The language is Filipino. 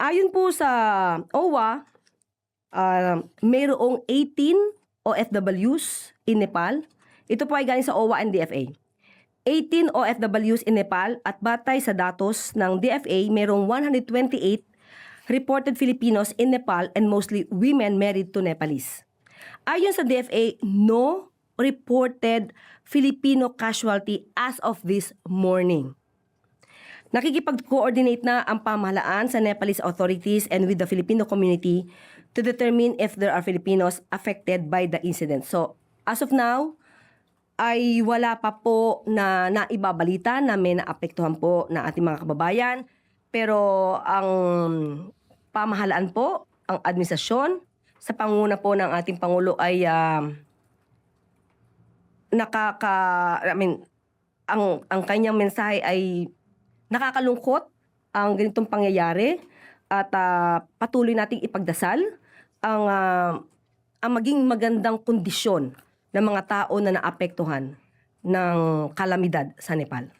Ayon po sa OWA, mayroong 18 OFWs in Nepal. Ito po ay galing sa OWA and DFA. 18 OFWs in Nepal at batay sa datos ng DFA, mayroong 128 reported Filipinos in Nepal and mostly women married to Nepalese. Ayon sa DFA, no reported Filipino casualty as of this morning. Nakikipag-coordinate na ang pamahalaan sa Nepalese authorities and with the Filipino community to determine if there are Filipinos affected by the incident. So, as of now, ay wala pa po na naibabalita na may naapektuhan po na ating mga kababayan. Pero ang pamahalaan po, ang administrasyon, sa panguna po ng ating Pangulo ay ang kanyang mensahe ay nakakalungkot ang ganitong pangyayari at patuloy nating ipagdasal ang maging magandang kondisyon ng mga tao na naapektuhan ng kalamidad sa Nepal.